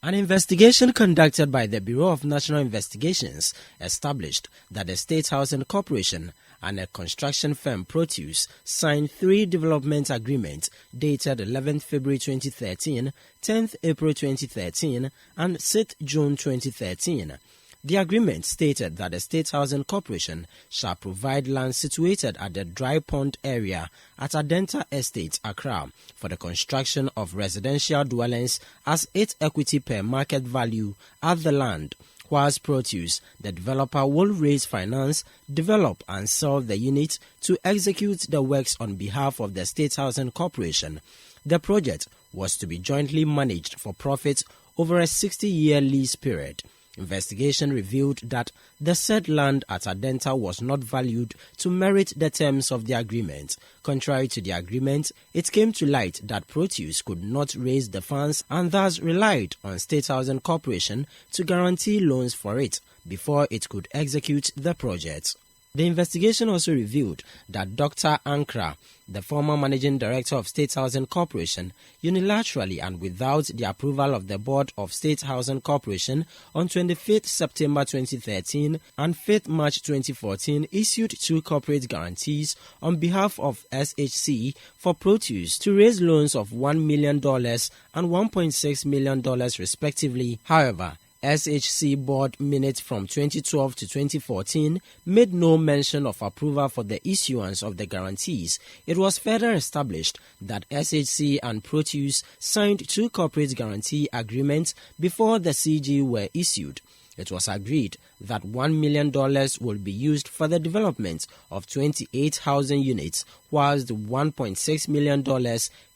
An investigation conducted by the Bureau of National Investigations established that the State Housing Corporation and a construction firm Proteus signed 3 development agreements dated 11th February 2013, 10th April 2013, and 6th June 2013. The agreement stated that the State Housing Corporation shall provide land situated at the Dry Pond area at Adentan Estate, Accra, for the construction of residential dwellings as its equity per market value at the land, whilst Proteus, the developer, will raise finance, develop and sell the unit to execute the works on behalf of the State Housing Corporation. The project was to be jointly managed for profit over a 60-year lease period. Investigation revealed that the said land at Adentan was not valued to merit the terms of the agreement. Contrary to the agreement, it came to light that Proteus could not raise the funds and thus relied on State Housing Corporation to guarantee loans for it before it could execute the project. The investigation also revealed that Dr. Ankra, the former managing director of State Housing Corporation, unilaterally and without the approval of the Board of State Housing Corporation on 25th September 2013 and 5th March 2014 issued 2 corporate guarantees on behalf of SHC for Proteus to raise loans of $1 million and $1.6 million respectively. However, SHC board minutes from 2012 to 2014 made no mention of approval for the issuance of the guarantees. It was further established that SHC and Proteus signed 2 corporate guarantee agreements before the CG were issued. It was agreed that $1 million will be used for the development of 28 housing units, whilst the $1.6 million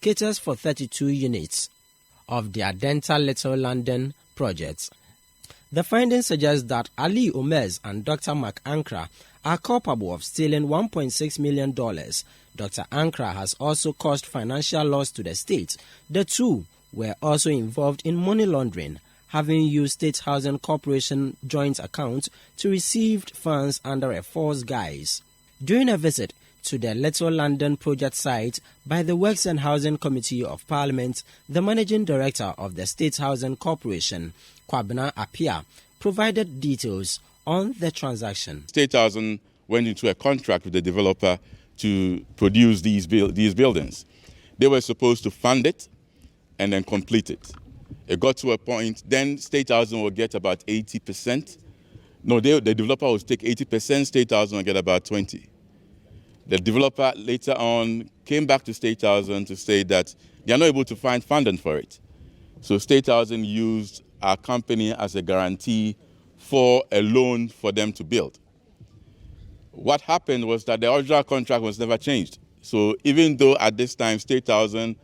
caters for 32 units of the Adentan Little London project. The findings suggest that Ali Omez and Dr. Mark Ankra are culpable of stealing $1.6 million. Dr. Ankra has also caused financial loss to the state. The 2 were also involved in money laundering, having used State Housing Corporation joint account to receive funds under a false guise. During a visit to the Little London project site by the Works and Housing Committee of Parliament, the Managing Director of the State Housing Corporation, Kwabena Apia, provided details on the transaction. State Housing went into a contract with the developer to produce these buildings. They were supposed to fund it and then complete it. It got to a point, then State Housing will get about 80%. No, the developer will take 80%, State Housing will get about 20%. The developer later on came back to State Housing to say that they are not able to find funding for it. So State Housing used our company as a guarantee for a loan for them to build. What happened was that the original contract was never changed. So even though at this time State Housing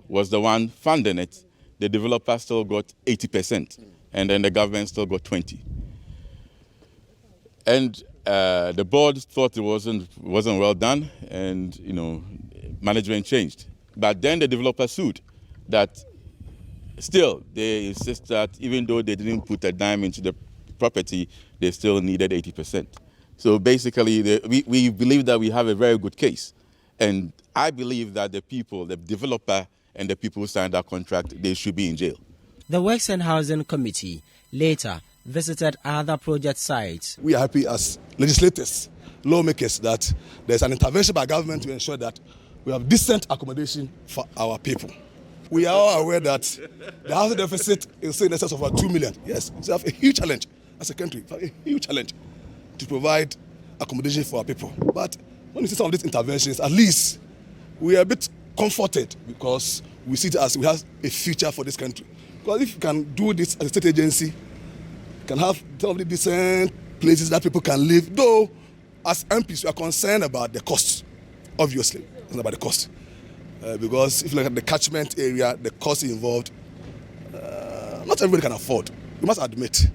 was the one funding it, the developer still got 80%, and then the government still got 20%. And the board thought it wasn't well done, and management changed. But then the developer sued that still they insist that even though they didn't put a dime into the property, they still needed 80%. So basically, we believe that we have a very good case, and I believe that the people, the developer and the people who signed that contract, they should be in jail. The Works and Housing Committee later visited other project sites. We are happy as legislators, lawmakers, that there's an intervention by government to ensure that we have decent accommodation for our people. We are all aware that the housing deficit is still in excess of about 2 million. Yes, we have a huge challenge as a country, a huge challenge to provide accommodation for our people. But when you see some of these interventions, at least we are a bit comforted because we see it as we have a future for this country. Because if you can do this as a state agency, can have some of the decent places that people can live, though as MPs we are concerned about the cost, obviously. It's not about the cost. Because if you look at the catchment area, the cost involved, not everybody can afford. You must admit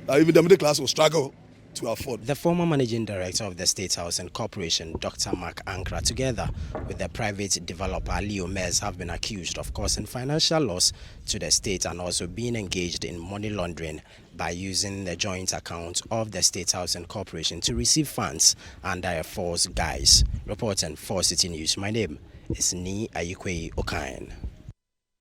that even the middle class will struggle to afford. The former managing director of the State Housing Corporation, Dr. Mark Ankra, together with the private developer Leo Mez, have been accused of causing financial loss to the state and also being engaged in money laundering by using the joint account of the State Housing Corporation to receive funds under a false guise. Reporting for Citi News, my name is Ni Ayikwe Okain.